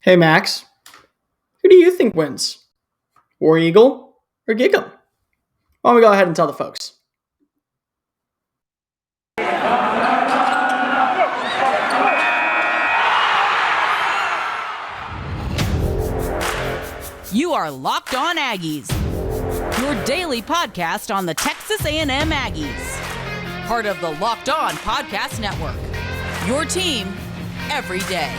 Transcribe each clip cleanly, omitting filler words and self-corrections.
Hey Max, who do you think wins? War Eagle or Gig'em? Why don't we go ahead and tell the folks? You are Locked On Aggies, your daily podcast on the Texas A&M Aggies. Part of the Locked On Podcast Network, your team every day.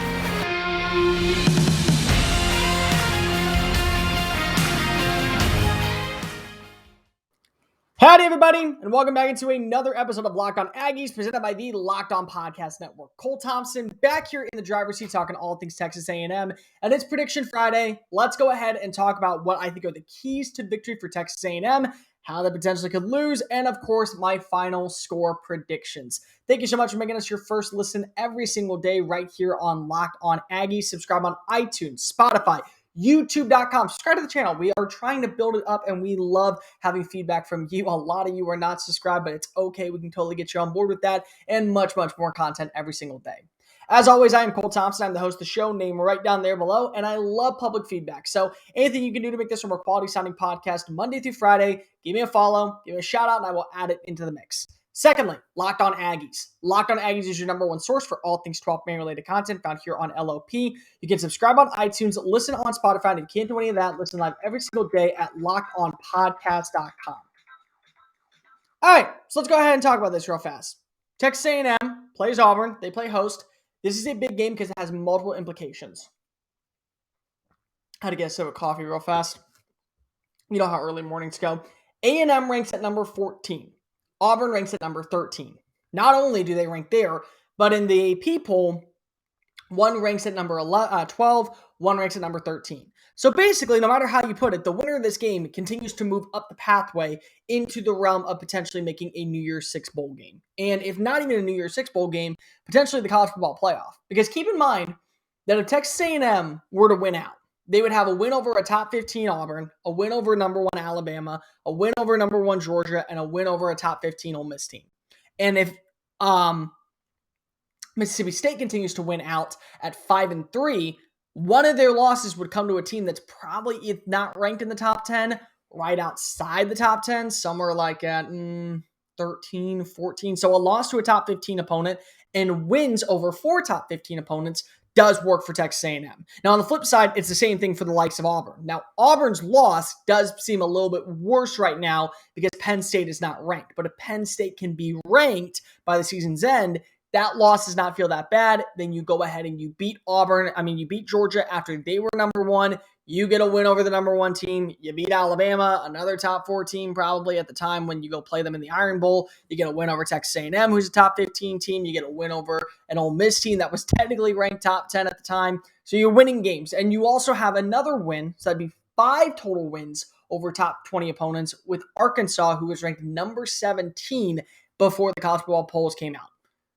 Howdy everybody, and welcome back into another episode of Locked On Aggies, presented by the Locked On Podcast Network. Cole Thompson back here in the driver's seat talking all things Texas A&M, and it's Prediction Friday. Let's go ahead and talk about what I think are the keys to victory for Texas A&M, how they potentially could lose, and of course, my final score predictions. Thank you so much for making us your first listen every single day right here on Locked On Aggies. Subscribe on iTunes, Spotify, YouTube.com. Subscribe to the channel. We are trying to build it up, and we love having feedback from you. A lot of you are not subscribed, but it's okay. We can totally get you on board with that and much, much more content every single day. As always, I am Cole Thompson. I'm the host of the show, name right down there below, and I love public feedback. So anything you can do to make this a more quality-sounding podcast Monday through Friday, give me a follow, give me a shout-out, and I will add it into the mix. Secondly, Locked On Aggies. Locked On Aggies is your number one source for all things 12th man-related content found here on LOP. You can subscribe on iTunes, listen on Spotify, and if you can't do any of that, listen live every single day at lockedonpodcast.com. All right, so let's go ahead and talk about this real fast. Texas A&M plays Auburn. They play host. This is a big game because it has multiple implications. I had to get a sip of coffee real fast. You know how early mornings go. A&M ranks at number 14. Auburn ranks at number 13. Not only do they rank there, but in the AP poll, one ranks at number 12, one ranks at number 13. So basically, no matter how you put it, the winner of this game continues to move up the pathway into the realm of potentially making a New Year's Six bowl game. And if not even a New Year's Six bowl game, potentially the college football playoff. Because keep in mind that if Texas A&M were to win out, they would have a win over a top 15 Auburn, a win over number 1 Alabama, a win over number 1 Georgia, and a win over a top 15 Ole Miss team. And if Mississippi State continues to win out at 5-3, one of their losses would come to a team that's probably, if not ranked in the top 10, right outside the top 10, somewhere like at 13, 14. So a loss to a top 15 opponent and wins over 4 top 15 opponents does work for Texas A&M. Now, on the flip side, it's the same thing for the likes of Auburn. Now, Auburn's loss does seem a little bit worse right now because Penn State is not ranked. But if Penn State can be ranked by the season's end, that loss does not feel that bad. Then you go ahead and you beat you beat Georgia after they were number 1. You get a win over the number 1 team. You beat Alabama, another top 4 team probably at the time when you go play them in the Iron Bowl. You get a win over Texas A&M, who's a top 15 team. You get a win over an Ole Miss team that was technically ranked top 10 at the time. So you're winning games. And you also have another win, so that'd be 5 total wins over top 20 opponents with Arkansas, who was ranked number 17 before the college football polls came out.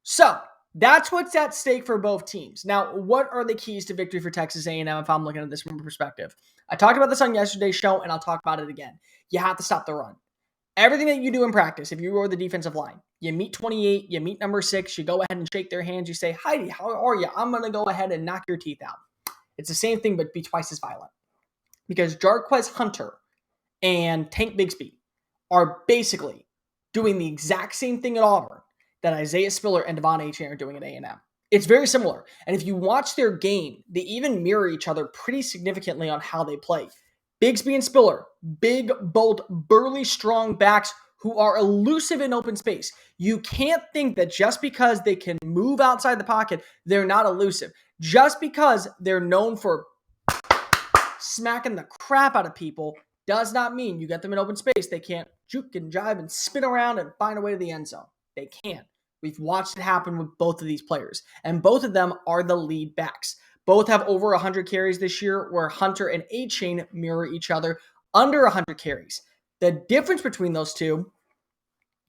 So that's what's at stake for both teams. Now, what are the keys to victory for Texas A&M if I'm looking at this from a perspective? I talked about this on yesterday's show, and I'll talk about it again. You have to stop the run. Everything that you do in practice, if you are the defensive line, you meet 28, you meet number 6, you go ahead and shake their hands, you say, Heidi, how are you? I'm going to go ahead and knock your teeth out. It's the same thing, but be twice as violent. Because Jarquez Hunter and Tank Bigsby are basically doing the exact same thing at Auburn that Isaiah Spiller and Devon Achane are doing at A&M. It's very similar. And if you watch their game, they even mirror each other pretty significantly on how they play. Bigsby and Spiller, big, bold, burly, strong backs who are elusive in open space. You can't think that just because they can move outside the pocket, they're not elusive. Just because they're known for smacking the crap out of people does not mean you get them in open space. They can't juke and jive and spin around and find a way to the end zone. They can't. We've watched it happen with both of these players, and both of them are the lead backs. Both have over 100 carries this year, where Hunter and Achane mirror each other under 100 carries. The difference between those two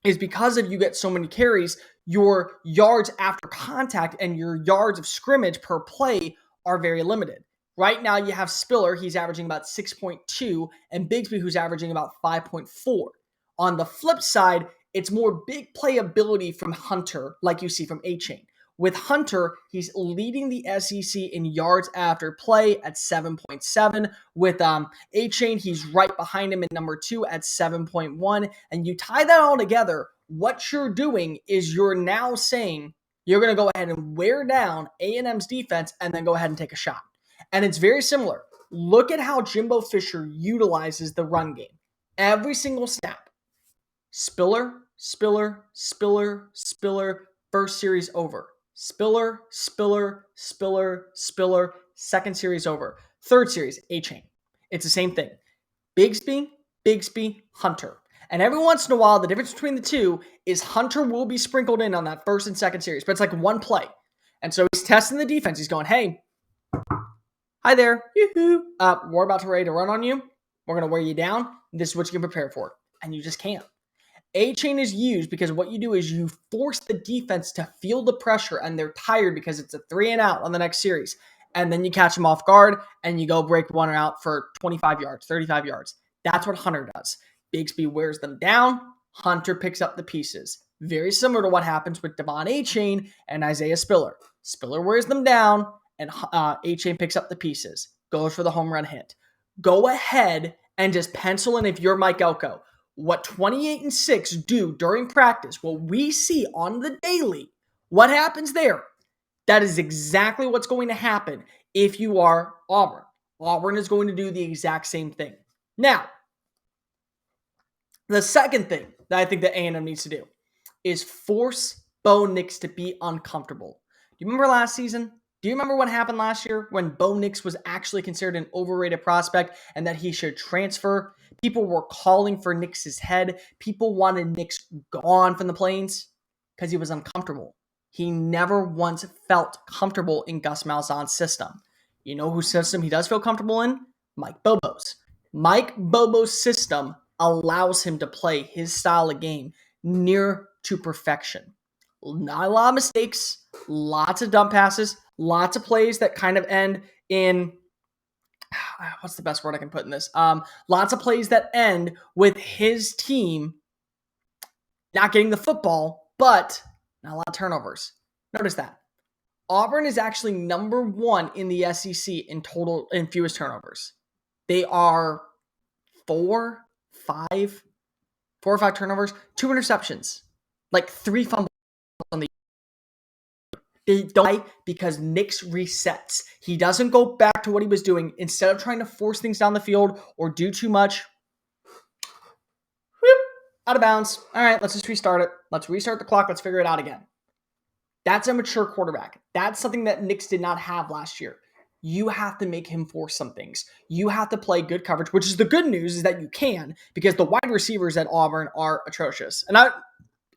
is because if you get so many carries, your yards after contact and your yards of scrimmage per play are very limited. Right now, you have Spiller, he's averaging about 6.2, and Bigsby, who's averaging about 5.4. On the flip side, it's more big playability from Hunter, like you see from Achane. With Hunter, he's leading the SEC in yards after play at 7.7. With Achane, he's right behind him at number 2 at 7.1. And you tie that all together, what you're doing is you're now saying you're going to go ahead and wear down A&M's defense and then go ahead and take a shot. And it's very similar. Look at how Jimbo Fisher utilizes the run game. Every single snap. Spiller, Spiller, Spiller, Spiller, first series over. Spiller, Spiller, Spiller, Spiller, second series over. Third series, Achane. It's the same thing. Bigsby, Bigsby, Hunter. And every once in a while, the difference between the two is Hunter will be sprinkled in on that first and second series, but it's like one play. And so he's testing the defense. He's going, hey, hi there. Yoo-hoo. We're about to ready to run on you. We're going to wear you down. This is what you can prepare for. And you just can't. Achane is used because what you do is you force the defense to feel the pressure and they're tired because it's a 3 and out on the next series. And then you catch them off guard and you go break one out for 25 yards, 35 yards. That's what Hunter does. Bigsby wears them down. Hunter picks up the pieces. Very similar to what happens with Devon Achane and Isaiah Spiller. Spiller wears them down and Achane picks up the pieces. Goes for the home run hit. Go ahead and just pencil in, if you're Mike Elko, what 28-6 do during practice, what we see on the daily, what happens there. That is exactly what's going to happen if you are Auburn. Auburn is going to do the exact same thing. Now, the second thing that I think that A&M needs to do is force Bo Nix to be uncomfortable. Do you remember last season? Do you remember what happened last year when Bo Nix was actually considered an overrated prospect and that he should transfer? People were calling for Nix's head. People wanted Nix gone from the Plains because he was uncomfortable. He never once felt comfortable in Gus Malzahn's system. You know whose system he does feel comfortable in? Mike Bobo's. Mike Bobo's system allows him to play his style of game near to perfection. Not a lot of mistakes, lots of dump passes, lots of plays that kind of end in, what's the best word I can put in this? Lots of plays that end with his team not getting the football, but not a lot of turnovers. Notice that. Auburn is actually number 1 in the SEC in total in fewest turnovers. They are 4 or 5 turnovers, 2 interceptions, like 3 fumbles on the. They don't, because Nix resets. He doesn't go back to what he was doing. Instead of trying to force things down the field or do too much, whoop, out of bounds. All right, let's just restart it. Let's restart the clock. Let's figure it out again. That's a mature quarterback. That's something that Nix did not have last year. You have to make him force some things. You have to play good coverage, which is the good news is that you can, because the wide receivers at Auburn are atrocious. And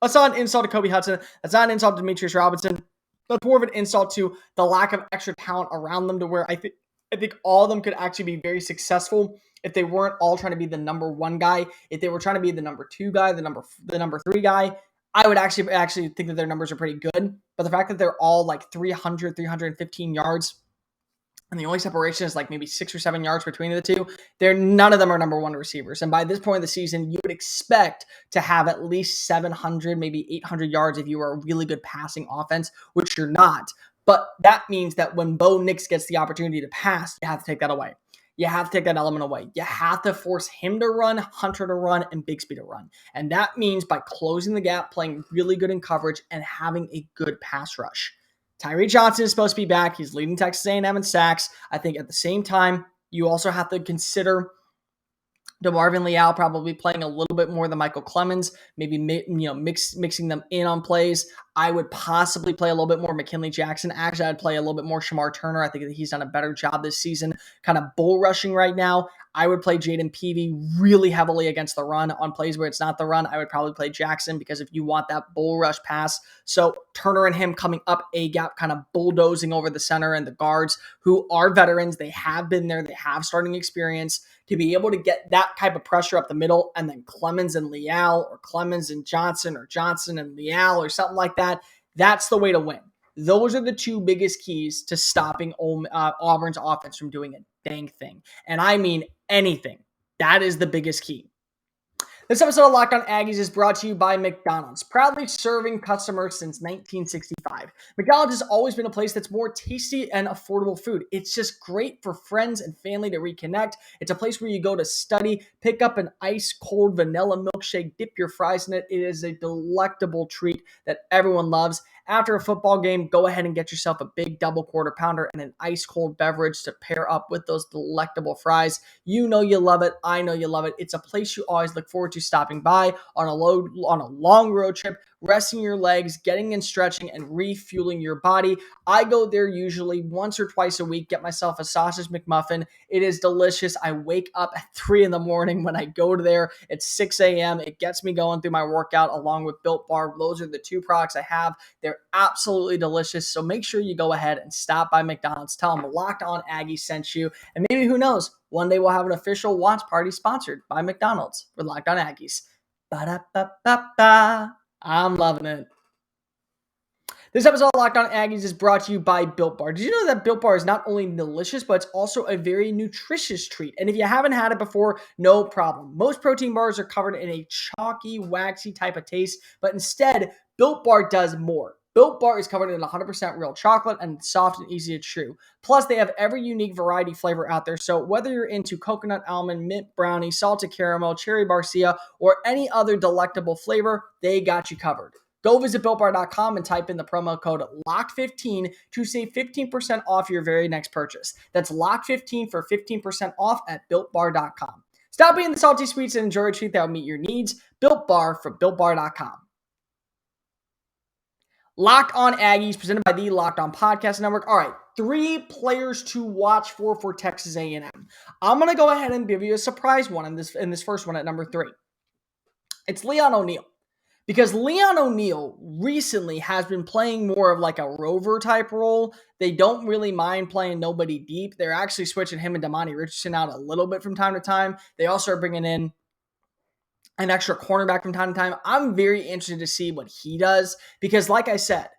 that's not an insult to Kobe Hudson. That's not an insult to Demetrius Robinson. That's more of an insult to the lack of extra talent around them, to where I think all of them could actually be very successful if they weren't all trying to be the number 1 guy. If they were trying to be the number 2 guy, the number 3 guy, I would actually think that their numbers are pretty good. But the fact that they're all like 300, 315 yards, and the only separation is like maybe 6 or 7 yards between the two, none of them are number 1 receivers. And by this point of the season, you would expect to have at least 700, maybe 800 yards if you were a really good passing offense, which you're not. But that means that when Bo Nix gets the opportunity to pass, you have to take that away. You have to take that element away. You have to force him to run, Hunter to run, and Bigsby to run. And that means by closing the gap, playing really good in coverage, and having a good pass rush. Tyree Johnson is supposed to be back. He's leading Texas A&M in sacks. I think at the same time, you also have to consider DeMarvin Leal probably playing a little bit more than Michael Clemens, maybe mixing them in on plays. I would possibly play a little bit more McKinley Jackson. Actually, I'd play a little bit more Shamar Turner. I think that he's done a better job this season, kind of bull rushing right now. I would play Jaden Peavy really heavily against the run. On plays where it's not the run, I would probably play Jackson, because if you want that bull rush pass, so Turner and him coming up A gap, kind of bulldozing over the center and the guards who are veterans. They have been there. They have starting experience to be able to get that type of pressure up the middle, and then Clemens and Leal, or Clemens and Johnson, or Johnson and Leal, or something like that. That's the way to win. Those are the 2 biggest keys to stopping Auburn's offense from doing a dang thing. And I mean anything. That is the biggest key. This episode of Locked On Aggies is brought to you by McDonald's, proudly serving customers since 1965. McDonald's has always been a place that's more tasty and affordable food. It's just great for friends and family to reconnect. It's a place where you go to study, pick up an ice cold vanilla milkshake, dip your fries in it. It is a delectable treat that everyone loves. After a football game, go ahead and get yourself a big double quarter pounder and an ice cold beverage to pair up with those delectable fries. You know you love it. I know you love it. It's a place you always look forward to stopping by on a long road trip, resting your legs, getting in stretching, and refueling your body. I go there usually once or twice a week, get myself a sausage McMuffin. It is delicious. I wake up at 3 in the morning when I go to there. It's 6 a.m. It gets me going through my workout along with Built Bar. Those are the two products I have. They're absolutely delicious. So make sure you go ahead and stop by McDonald's. Tell them Locked On Aggie sent you. And maybe, who knows, one day we'll have an official watch party sponsored by McDonald's with Locked On Aggies. Ba-da-ba-ba-ba. I'm loving it. This episode of Locked On Aggies is brought to you by Built Bar. Did you know that Built Bar is not only delicious, but it's also a very nutritious treat? And if you haven't had it before, no problem. Most protein bars are covered in a chalky, waxy type of taste, but instead, Built Bar does more. Built Bar is covered in 100% real chocolate and it's soft and easy to chew. Plus, they have every unique variety flavor out there. So whether you're into coconut almond, mint brownie, salted caramel, cherry barcia, or any other delectable flavor, they got you covered. Go visit BuiltBar.com and type in the promo code LOCKED15 to save 15% off your very next purchase. That's LOCKED15 for 15% off at BuiltBar.com. Stop being the salty sweets and enjoy a treat that will meet your needs. Built Bar from BuiltBar.com. Locked On Aggies, presented by the Locked On Podcast Network. All right, 3 players to watch for Texas A&M. I'm going to go ahead and give you a surprise one in this first one at number 3. It's Leon O'Neal. Because Leon O'Neal recently has been playing more of like a rover type role. They don't really mind playing nobody deep. They're actually switching him and Damani Richardson out a little bit from time to time. They also are bringing in an extra cornerback from time to time. I'm very interested to see what he does because, like I said,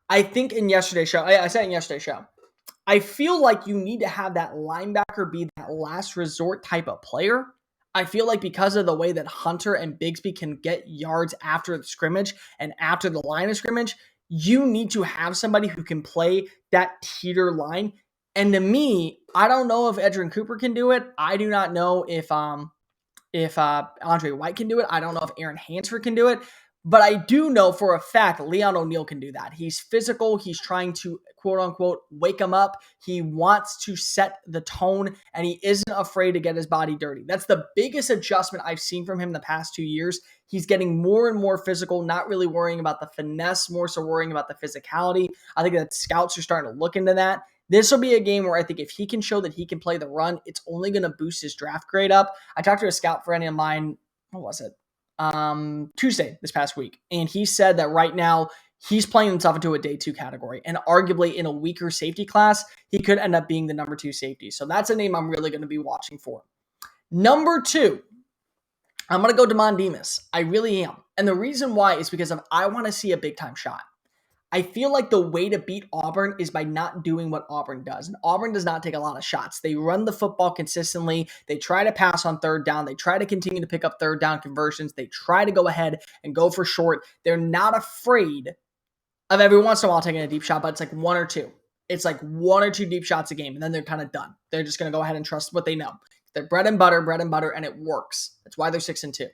I said in yesterday's show, I feel like you need to have that linebacker be that last resort type of player. I feel like because of the way that Hunter and Bigsby can get yards after the scrimmage and after the line of scrimmage, you need to have somebody who can play that teeter line. And to me, I don't know if Edgerrin Cooper can do it. I do not know if Andre White can do it. I don't know if Aaron Hansford can do it. But I do know for a fact Leon O'Neal can do that. He's physical. He's trying to, quote unquote, wake him up. He wants to set the tone, and he isn't afraid to get his body dirty. That's the biggest adjustment I've seen from him the past 2 years. He's getting more and more physical, not really worrying about the finesse, more so worrying about the physicality. I think that scouts are starting to look into that. This will be a game where I think if he can show that he can play the run, it's only going to boost his draft grade up. I talked to a scout friend of mine, what was it? Tuesday this past week. And he said that right now he's playing himself into a day 2 category. And arguably in a weaker safety class, he could end up being the number 2 safety. So that's a name I'm really going to be watching for. Number 2, I'm going to go Damon Demas. I really am. And the reason why is because I want to see a big time shot. I feel like the way to beat Auburn is by not doing what Auburn does. And Auburn does not take a lot of shots. They run the football consistently. They try to pass on third down. They try to continue to pick up third down conversions. They try to go ahead and go for short. They're not afraid of every once in a while taking a deep shot, but it's like 1 or 2. It's like 1 or 2 deep shots a game, and then they're kind of done. They're just going to go ahead and trust what they know. They're bread and butter, and it works. That's why they're 6-2.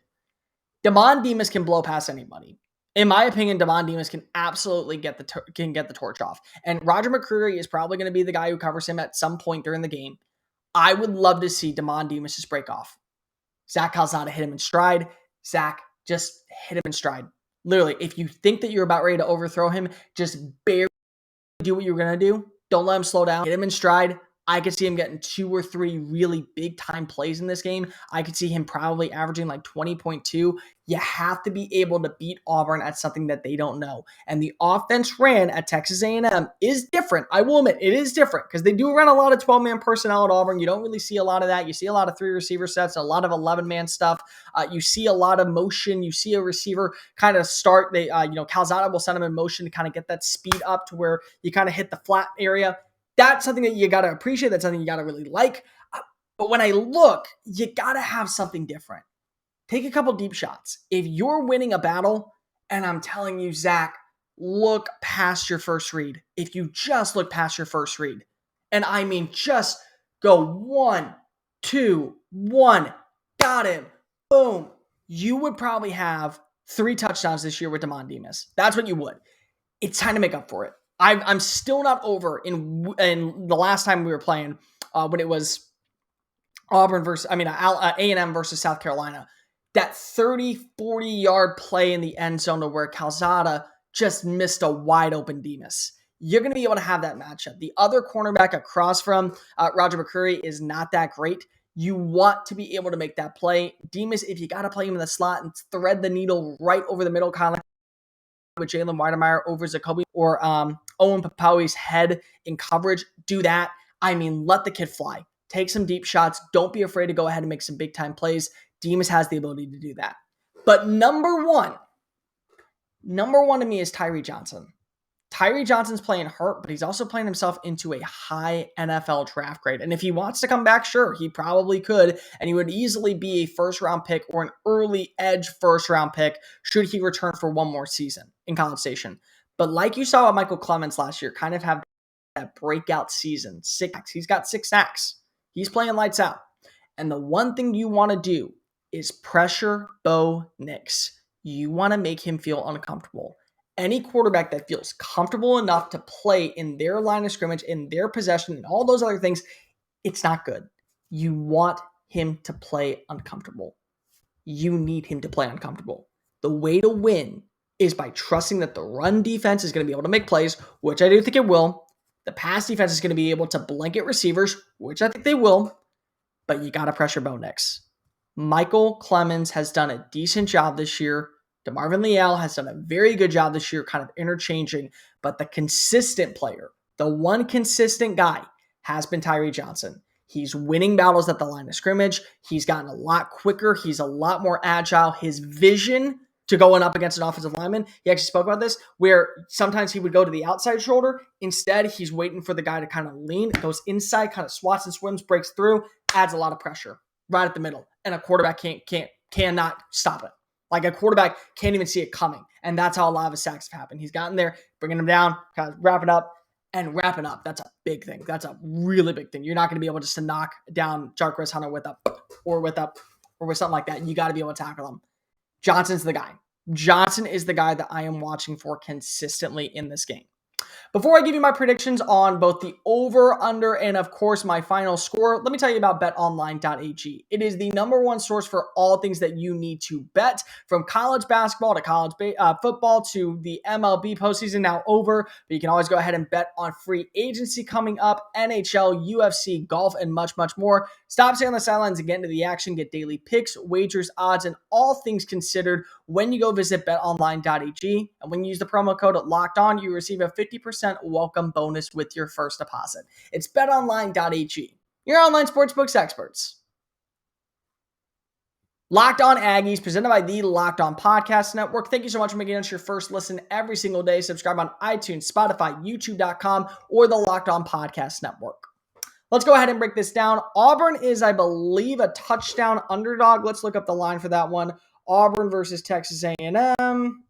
Damon Demas can blow past anybody. In my opinion, Damon Demas can absolutely get the torch off. And Roger McCreary is probably going to be the guy who covers him at some point during the game. I would love to see Damon Demas just break off. Zach Calzada hit him in stride. Zach, just hit him in stride. Literally, if you think that you're about ready to overthrow him, just barely do what you're going to do. Don't let him slow down. Hit him in stride. I could see him getting 2 or 3 really big time plays in this game. I could see him probably averaging like 20.2. You have to be able to beat Auburn at something that they don't know. And the offense ran at Texas A&M is different. I will admit it is different because they do run a lot of 12-man personnel at Auburn. You don't really see a lot of that. You see a lot of 3 receiver sets, a lot of 11-man stuff. You see a lot of motion. You see a receiver kind of start. Calzada will send him in motion to kind of get that speed up to where you kind of hit the flat area. That's something that you got to appreciate. That's something you got to really like. But when I look, you got to have something different. take a couple deep shots. If you're winning a battle, and I'm telling you, Zach, look past your first read. If you just look past your first read, and I mean just go 1, 2, 1, got him, boom, you would probably have 3 touchdowns this year with Demond Demas. That's what you would. It's time to make up for it. I'm still not over in the last time we were playing when it was A&M versus South Carolina. That 30, 40-yard play in the end zone to where Calzada just missed a wide open Demas. You're going to be able to have that matchup. The other cornerback across from Roger McCreary is not that great. You want to be able to make that play. Demas, if you got to play him in the slot and thread the needle right over the middle, kind of with Jalen Weidemeyer over Zacoby or Owen Papawi's head in coverage, do that. I mean, let the kid fly. Take some deep shots. Don't be afraid to go ahead and make some big-time plays. Demas has the ability to do that. But number one to me is Tyree Johnson. Tyree Johnson's playing hurt, but he's also playing himself into a high NFL draft grade. And if he wants to come back, sure, he probably could. And he would easily be a first-round pick or an early edge first-round pick should he return for one more season in College Station. But like you saw with Michael Clemens last year, kind of have that breakout season. He's got 6 sacks. He's playing lights out. And the one thing you want to do is pressure Bo Nix. You want to make him feel uncomfortable. Any quarterback that feels comfortable enough to play in their line of scrimmage, in their possession, and all those other things, it's not good. You want him to play uncomfortable. You need him to play uncomfortable. The way to win is by trusting that the run defense is going to be able to make plays, which I do think it will. The pass defense is going to be able to blanket receivers, which I think they will. But you got to pressure Bo Nix. Michael Clemens has done a decent job this year. DeMarvin Leal has done a very good job this year, kind of interchanging. But the consistent player, the one consistent guy, has been Tyree Johnson. He's winning battles at the line of scrimmage. He's gotten a lot quicker. He's a lot more agile. His vision to going up against an offensive lineman, he actually spoke about this, where sometimes he would go to the outside shoulder. Instead, he's waiting for the guy to kind of lean, goes inside, kind of swats and swims, breaks through, adds a lot of pressure right at the middle. And a quarterback cannot stop it. Like a quarterback can't even see it coming. And that's how a lot of his sacks have happened. He's gotten there, bringing him down, kind of wrapping up. That's a big thing. That's a really big thing. You're not going to be able just to knock down Jarquez Hunter with something like that. You got to be able to tackle him. Johnson's the guy. Johnson is the guy that I am watching for consistently in this game. Before I give you my predictions on both the over, under, and of course my final score, let me tell you about BetOnline.ag. It is the number one source for all things that you need to bet, from college basketball to college football to the MLB postseason now over. But you can always go ahead and bet on free agency coming up, NHL, UFC, golf, and much, much more. Stop staying on the sidelines and get into the action. Get daily picks, wagers, odds, and all things considered when you go visit BetOnline.ag. And when you use the promo code LOCKEDON, you receive a 50% welcome bonus with your first deposit. It's BetOnline.ag, your online sportsbooks experts. Locked On Aggies, presented by the Locked On Podcast Network. Thank you so much for making us your first listen every single day. Subscribe on iTunes, Spotify, YouTube.com, or the Locked On Podcast Network. Let's go ahead and break this down. Auburn is, I believe, a touchdown underdog. Let's look up the line for that one. Auburn versus Texas A&M.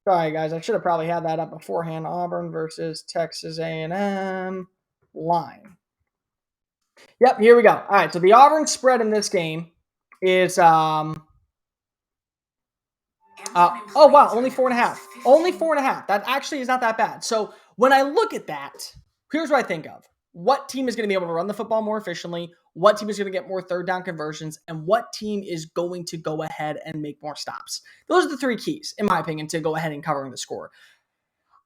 Sorry, guys. I should have probably had that up beforehand. Auburn versus Texas A&M line. Yep, here we go. All right, so the Auburn spread in this game is, oh, wow, only 4.5. Only 4.5. That actually is not that bad. So when I look at that, here's what I think of. What team is going to be able to run the football more efficiently? What team is going to get more third down conversions? And what team is going to go ahead and make more stops? Those are the 3 keys, in my opinion, to go ahead and covering the score.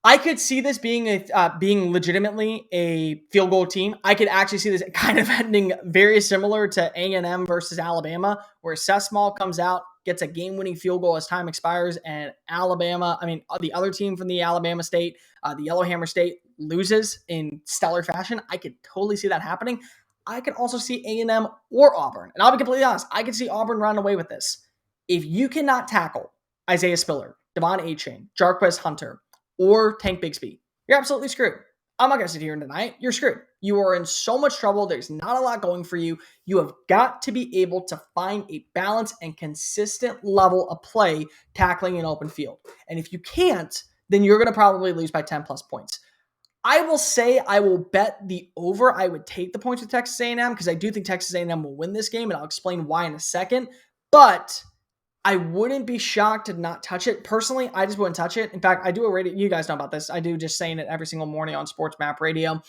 I could see this being being legitimately a field goal team. I could actually see this kind of ending very similar to A&M versus Alabama, where Seth Small comes out, gets a game-winning field goal as time expires, and the other team from the Alabama State, the Yellowhammer State, loses in stellar fashion. I could totally see that happening. I could also see A&M or Auburn. And I'll be completely honest, I could see Auburn run away with this. If you cannot tackle Isaiah Spiller, Devon Achane, Jarquez Hunter, or Tank Bigsby, you're absolutely screwed. I'm not going to sit here and deny it. You're screwed. You are in so much trouble. There's not a lot going for you. You have got to be able to find a balanced and consistent level of play tackling an open field. And if you can't, then you're going to probably lose by 10 plus points. I will say I will bet the over. I would take the points with Texas A&M because I do think Texas A&M will win this game, and I'll explain why in a second. But I wouldn't be shocked to not touch it. Personally, I just wouldn't touch it. In fact, I do a radio. You guys know about this. I do just saying it every single morning on Sports Map Radio.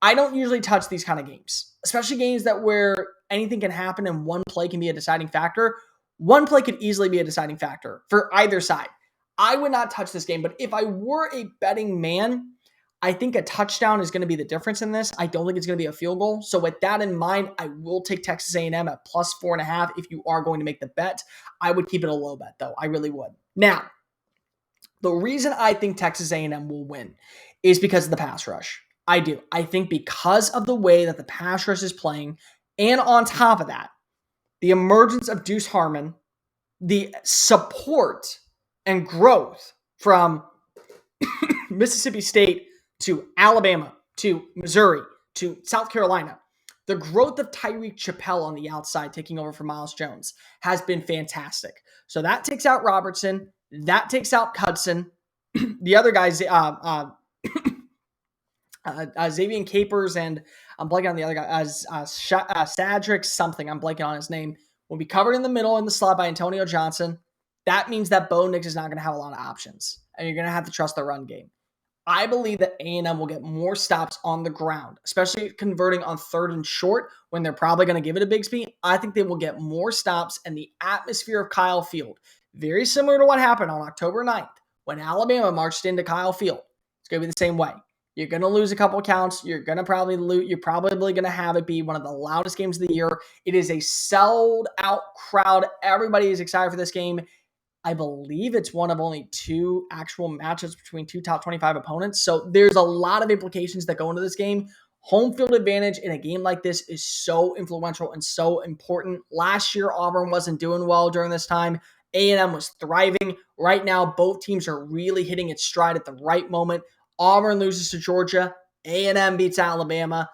I don't usually touch these kind of games, especially games that where anything can happen and one play can be a deciding factor. One play could easily be a deciding factor for either side. I would not touch this game, but if I were a betting man, I think a touchdown is going to be the difference in this. I don't think it's going to be a field goal. So with that in mind, I will take Texas A&M at plus 4.5 if you are going to make the bet. I would keep it a low bet, though. I really would. Now, the reason I think Texas A&M will win is because of the pass rush. I do. I think because of the way that the pass rush is playing, and on top of that, the emergence of Deuce Harmon, the support and growth from Mississippi State to Alabama, to Missouri, to South Carolina. The growth of Tyree Chappell on the outside taking over for Miles Jones has been fantastic. So that takes out Robertson. That takes out Hudson. The other guys, Xavier Capers, and I'm blanking on the other guy, Sadrick something, I'm blanking on his name, will be covered in the middle in the slot by Antonio Johnson. That means that Bo Nix is not going to have a lot of options, and you're going to have to trust the run game. I believe that A&M will get more stops on the ground, especially converting on 3rd and short when they're probably going to give it a Bigsby. I think they will get more stops, and the atmosphere of Kyle Field, very similar to what happened on October 9th when Alabama marched into Kyle Field. It's going to be the same way. You're going to lose a couple counts. You're going to probably lose. You're probably going to have it be one of the loudest games of the year. It is a sold-out crowd. Everybody is excited for this game. I believe it's one of only 2 actual matchups between 2 top 25 opponents. So there's a lot of implications that go into this game. Home field advantage in a game like this is so influential and so important. Last year, Auburn wasn't doing well during this time. A&M was thriving. Right now, both teams are really hitting its stride at the right moment. Auburn loses to Georgia. A&M beats Alabama.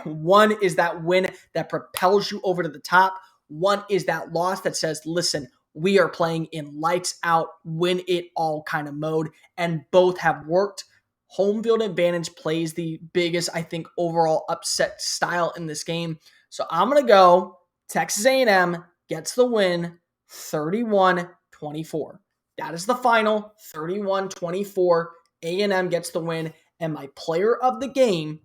One is that win that propels you over to the top. One is that loss that says, listen, we are playing in lights out, win it all kind of mode, and both have worked. Home field advantage plays the biggest, I think, overall upset style in this game. So I'm going to go Texas A&M gets the win 31-24. That is the final, 31-24. A&M gets the win, and my player of the game,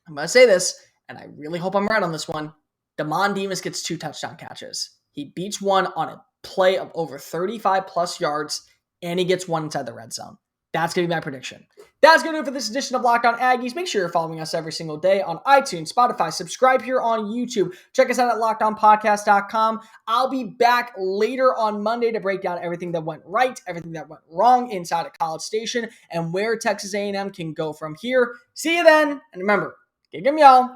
I'm going to say this, and I really hope I'm right on this one, Damon Demas gets 2 touchdown catches. He beats one on a play of over 35 plus yards, and he gets one inside the red zone. That's going to be my prediction. That's going to do it for this edition of Locked On Aggies. Make sure you're following us every single day on iTunes, Spotify. Subscribe here on YouTube. Check us out at LockedOnPodcast.com. I'll be back later on Monday to break down everything that went right, everything that went wrong inside of College Station, and where Texas A&M can go from here. See you then, and remember, kick 'em, y'all.